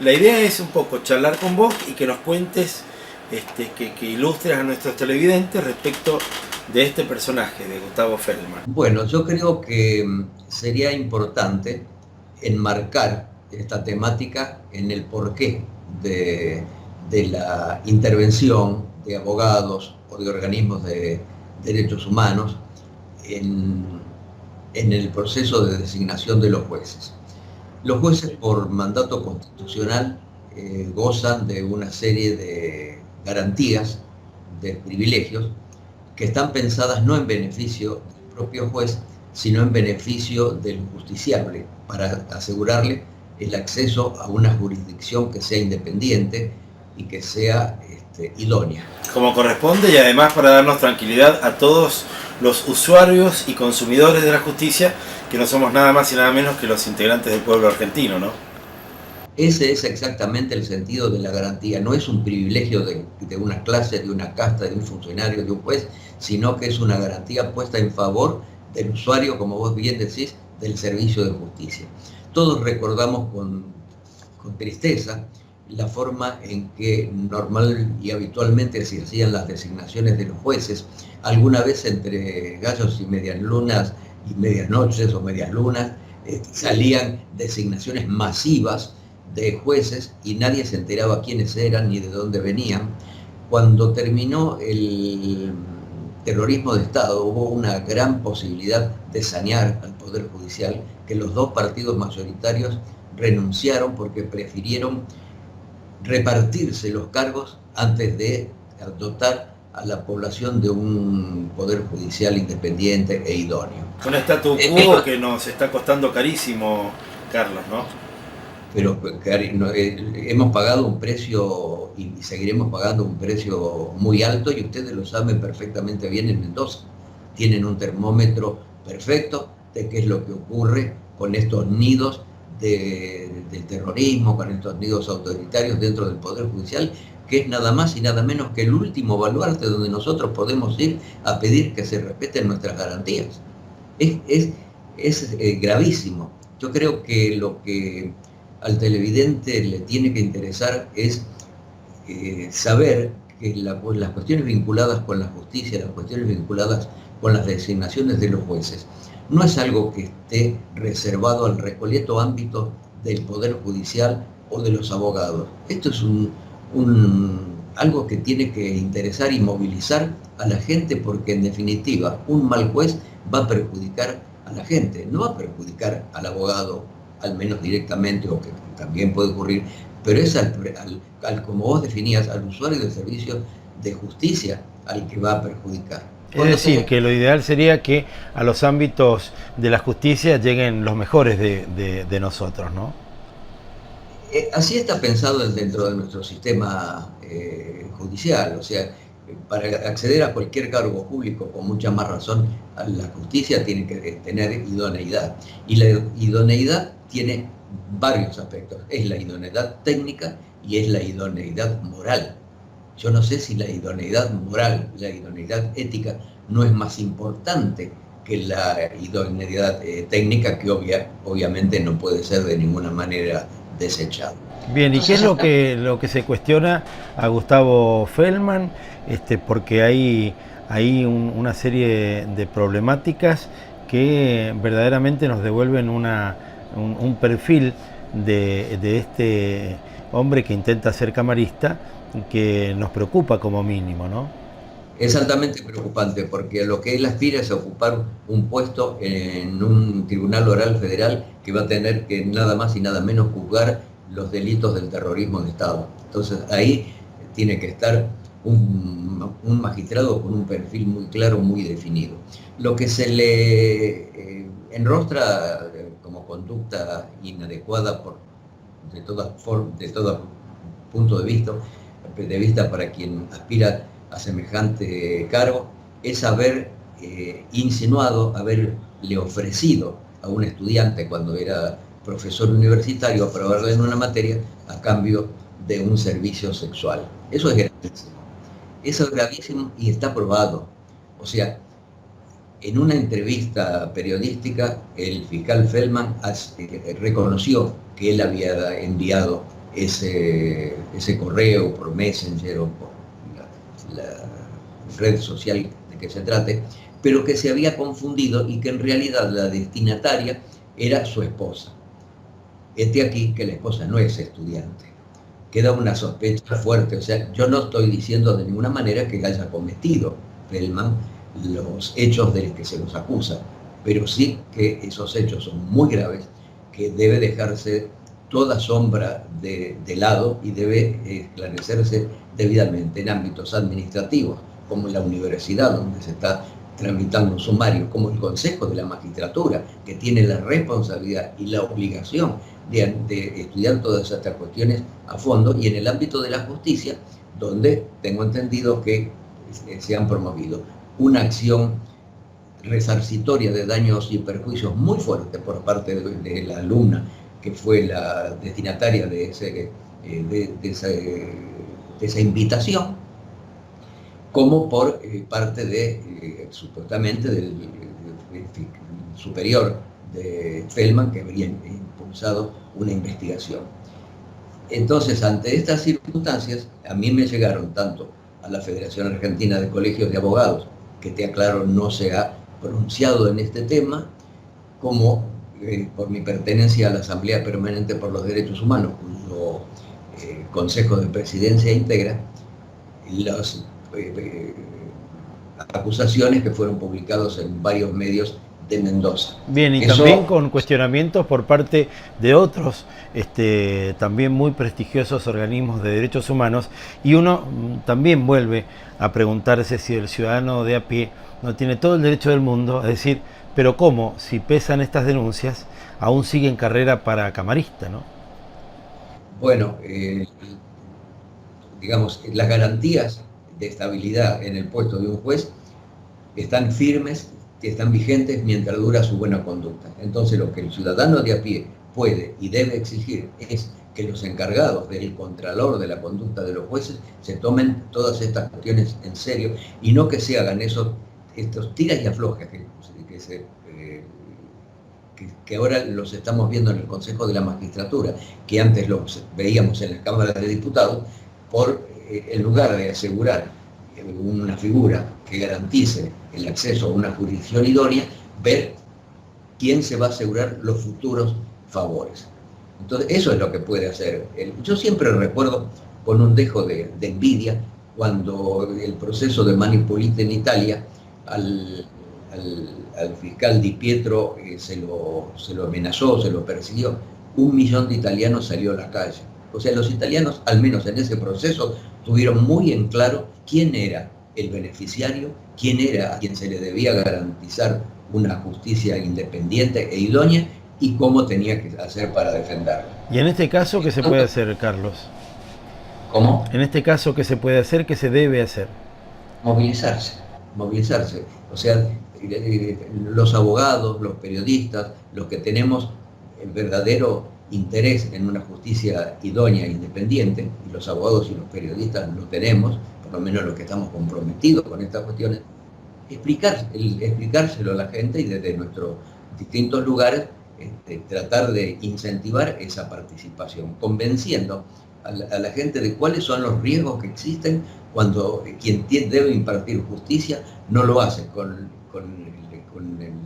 La idea es un poco charlar con vos y que nos cuentes, que ilustres a nuestros televidentes respecto de este personaje, de Gustavo Feldman. Bueno, yo creo que sería importante enmarcar esta temática en el porqué de la intervención de abogados o de organismos de derechos humanos en, en el proceso de designación de los jueces. Los jueces, por mandato constitucional, gozan de una serie de garantías, de privilegios, que están pensadas no en beneficio del propio juez, sino en beneficio del justiciable, para asegurarle el acceso a una jurisdicción que sea independiente y que sea idónea. Como corresponde, y además para darnos tranquilidad a todos los usuarios y consumidores de la justicia, que no somos nada más y nada menos que los integrantes del pueblo argentino, ¿no? Ese es exactamente el sentido de la garantía. No es un privilegio de una clase, de una casta, de un funcionario, de un juez, sino que es una garantía puesta en favor del usuario, como vos bien decís, del servicio de justicia. Todos recordamos con tristeza la forma en que normal y habitualmente se hacían las designaciones de los jueces, alguna vez entre gallos y medias lunas y medias noches o medias lunas, salían designaciones masivas de jueces y nadie se enteraba quiénes eran ni de dónde venían. Cuando terminó el terrorismo de Estado hubo una gran posibilidad de sanear al Poder Judicial, que los dos partidos mayoritarios renunciaron porque prefirieron repartirse los cargos antes de dotar a la población de un Poder Judicial independiente e idóneo. Un statu quo que nos está costando carísimo, Carlos, ¿no? Pero hemos pagado un precio y seguiremos pagando un precio muy alto, y ustedes lo saben perfectamente bien en Mendoza. Tienen un termómetro perfecto de qué es lo que ocurre con estos nidos del terrorismo, con estos nidos autoritarios dentro del Poder Judicial, que es nada más y nada menos que el último baluarte donde nosotros podemos ir a pedir que se respeten nuestras garantías. Es gravísimo. Yo creo que lo que al televidente le tiene que interesar es saber que las cuestiones vinculadas con la justicia, las cuestiones vinculadas con las designaciones de los jueces, no es algo que esté reservado al recoleto ámbito del Poder Judicial o de los abogados. Esto es algo que tiene que interesar y movilizar a la gente, porque en definitiva un mal juez va a perjudicar a la gente, no va a perjudicar al abogado, al menos directamente, o que también puede ocurrir, pero es como vos definías, al usuario del servicio de justicia al que va a perjudicar. Es decir, que lo ideal sería que a los ámbitos de la justicia lleguen los mejores de nosotros, ¿no? Así está pensado dentro de nuestro sistema judicial. O sea, para acceder a cualquier cargo público, con mucha más razón, a la justicia tiene que tener idoneidad. Y la idoneidad tiene varios aspectos. Es la idoneidad técnica y es la idoneidad moral. Yo no sé si la idoneidad moral, la idoneidad ética, no es más importante que la idoneidad técnica, que obviamente no puede ser de ninguna manera desechado. Bien, ¿y qué es lo que se cuestiona a Gustavo Feldman? Porque hay una serie de problemáticas que verdaderamente nos devuelven un perfil de este hombre que intenta ser camarista, que nos preocupa como mínimo, ¿no? Es altamente preocupante, porque lo que él aspira es a ocupar un puesto en un tribunal oral federal que va a tener que nada más y nada menos juzgar los delitos del terrorismo de Estado. Entonces ahí tiene que estar un magistrado con un perfil muy claro, muy definido. Lo que se le enrostra como conducta inadecuada de todo punto de vista para quien aspira a semejante cargo, es haber insinuado, haberle ofrecido a un estudiante, cuando era profesor universitario, aprobarle en una materia a cambio de un servicio sexual. Eso es gravísimo. Eso es gravísimo y está probado. O sea, en una entrevista periodística, el fiscal Feldman reconoció que él había enviado ese correo por Messenger o por la red social de que se trate, pero que se había confundido y que en realidad la destinataria era su esposa. Aquí que la esposa no es estudiante. Queda una sospecha fuerte, o sea, yo no estoy diciendo de ninguna manera que haya cometido Feldman los hechos de los que se los acusa, pero sí que esos hechos son muy graves, que debe dejarse toda sombra de lado y debe esclarecerse debidamente en ámbitos administrativos, como la universidad donde se está tramitando un sumario, como el Consejo de la Magistratura, que tiene la responsabilidad y la obligación de estudiar todas estas cuestiones a fondo, y en el ámbito de la justicia, donde tengo entendido que se han promovido una acción resarcitoria de daños y perjuicios muy fuerte por parte de la alumna, que fue la destinataria de esa invitación, como por parte supuestamente del superior de Feldman, que habría impulsado una investigación. Entonces, ante estas circunstancias, a mí me llegaron tanto a la Federación Argentina de Colegios de Abogados, que te aclaro no se ha pronunciado en este tema, como por mi pertenencia a la Asamblea Permanente por los Derechos Humanos, cuyo Consejo de Presidencia integra, las acusaciones que fueron publicados en varios medios de Mendoza. Bien, y también con cuestionamientos por parte de otros también muy prestigiosos organismos de derechos humanos, y uno también vuelve a preguntarse si el ciudadano de a pie no tiene todo el derecho del mundo a decir, pero ¿cómo? Si pesan estas denuncias, aún sigue en carrera para camarista, ¿no? Bueno, digamos, las garantías de estabilidad en el puesto de un juez están firmes, están vigentes mientras dura su buena conducta. Entonces, lo que el ciudadano de a pie puede y debe exigir es que los encargados del contralor de la conducta de los jueces se tomen todas estas cuestiones en serio, y no que se hagan estos tiras y aflojas que ahora los estamos viendo en el Consejo de la Magistratura, que antes los veíamos en la Cámara de Diputados, en lugar de asegurar una figura que garantice el acceso a una jurisdicción idónea, ver quién se va a asegurar los futuros favores. Entonces, eso es lo que puede hacer. Yo siempre recuerdo con un dejo de envidia cuando el proceso de Mani Pulite en Italia, al fiscal Di Pietro se lo amenazó, se lo persiguió. 1 millón de italianos salió a la calle. O sea, los italianos, al menos en ese proceso, tuvieron muy en claro quién era el beneficiario, quién era a quien se le debía garantizar una justicia independiente e idónea, y cómo tenía que hacer para defenderla. ¿Y en este caso qué se puede hacer, Carlos? ¿Cómo? En este caso, ¿qué se puede hacer? ¿Qué se debe hacer? Movilizarse. O sea, los abogados, los periodistas, los que tenemos el verdadero interés en una justicia idónea e independiente, y los abogados y los periodistas lo tenemos, por lo menos los que estamos comprometidos con estas cuestiones, explicárselo a la gente, y desde nuestros distintos lugares tratar de incentivar esa participación, convenciendo a la gente de cuáles son los riesgos que existen cuando quien debe impartir justicia no lo hace con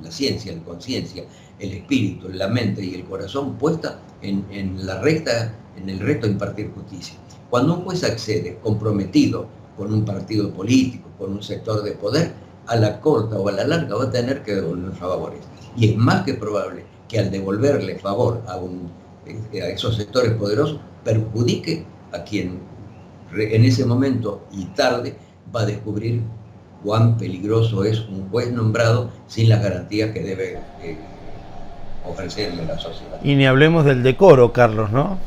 la ciencia, la conciencia, el espíritu, la mente y el corazón puesta en el reto de impartir justicia. Cuando un juez accede comprometido con un partido político, con un sector de poder, a la corta o a la larga va a tener que devolver favores. Y es más que probable que al devolverle favor a esos sectores poderosos, perjudique a quien en ese momento y tarde va a descubrir cuán peligroso es un juez nombrado sin las garantías que debe ofrecerle a la sociedad. Y ni hablemos del decoro, Carlos, ¿no?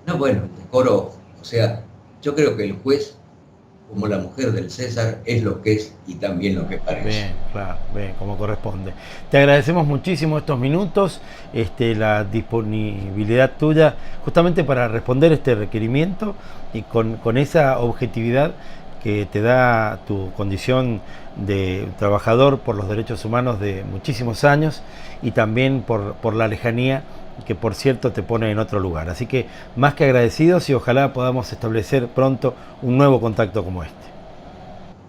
No, bueno, el decoro, o sea, yo creo que el juez, como la mujer del César, es lo que es y también lo que parece. Bien, claro, bien, como corresponde. Te agradecemos muchísimo estos minutos, la disponibilidad tuya, justamente para responder este requerimiento, y con esa objetividad que te da tu condición de trabajador por los derechos humanos de muchísimos años, y también por la lejanía que por cierto te pone en otro lugar. Así que más que agradecidos y ojalá podamos establecer pronto un nuevo contacto como este.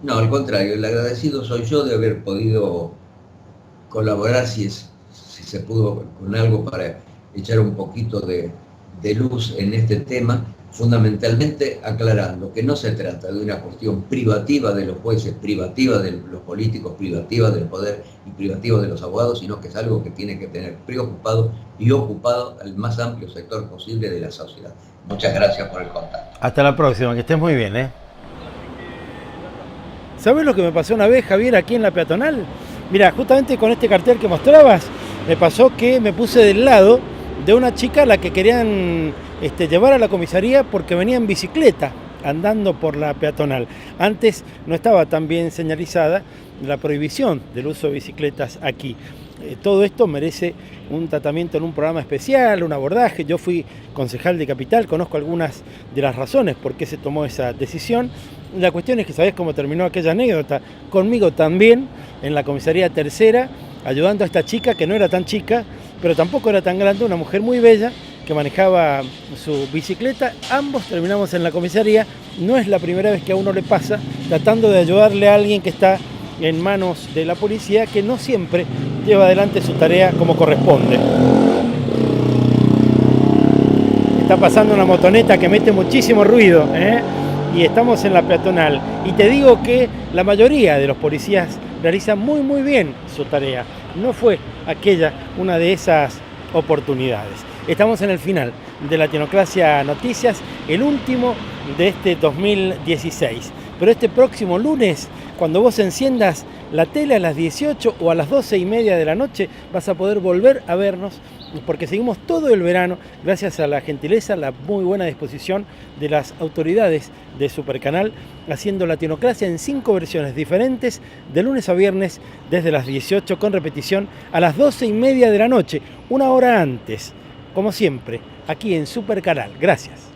No, al contrario, el agradecido soy yo de haber podido colaborar, si se pudo, con algo para echar un poquito de luz en este tema, fundamentalmente aclarando que no se trata de una cuestión privativa de los jueces, privativa de los políticos, privativa del poder y privativa de los abogados, sino que es algo que tiene que tener preocupado y ocupado al más amplio sector posible de la sociedad. Muchas gracias por el contacto. Hasta la próxima, que estés muy bien, ¿eh? ¿Sabés lo que me pasó una vez, Javier, aquí en la peatonal? Mira, justamente con este cartel que mostrabas, me pasó que me puse del lado de una chica a la que querían llevar a la comisaría porque venía en bicicleta andando por la peatonal. Antes no estaba tan bien señalizada la prohibición del uso de bicicletas aquí. Todo esto merece un tratamiento en un programa especial, un abordaje. Yo fui concejal de Capital, conozco algunas de las razones por qué se tomó esa decisión. La cuestión es que sabés cómo terminó aquella anécdota. Conmigo también, en la comisaría tercera, ayudando a esta chica que no era tan chica, pero tampoco era tan grande, una mujer muy bella que manejaba su bicicleta. Ambos terminamos en la comisaría. No es la primera vez que a uno le pasa, tratando de ayudarle a alguien que está en manos de la policía, que no siempre lleva adelante su tarea como corresponde. Está pasando una motoneta que mete muchísimo ruido, y estamos en la peatonal. Y te digo que la mayoría de los policías realizan muy bien su tarea. No fue aquella una de esas oportunidades. Estamos en el final de Latinocracia Noticias, el último de este 2016. Pero este próximo lunes, cuando vos enciendas la tele a las 18 o a las 12:30 de la noche, vas a poder volver a vernos, porque seguimos todo el verano gracias a la gentileza, la muy buena disposición de las autoridades de Supercanal, haciendo Latinocracia en 5 versiones diferentes, de lunes a viernes, desde las 18, con repetición a las 12:30 de la noche, una hora antes, como siempre, aquí en Supercanal. Gracias.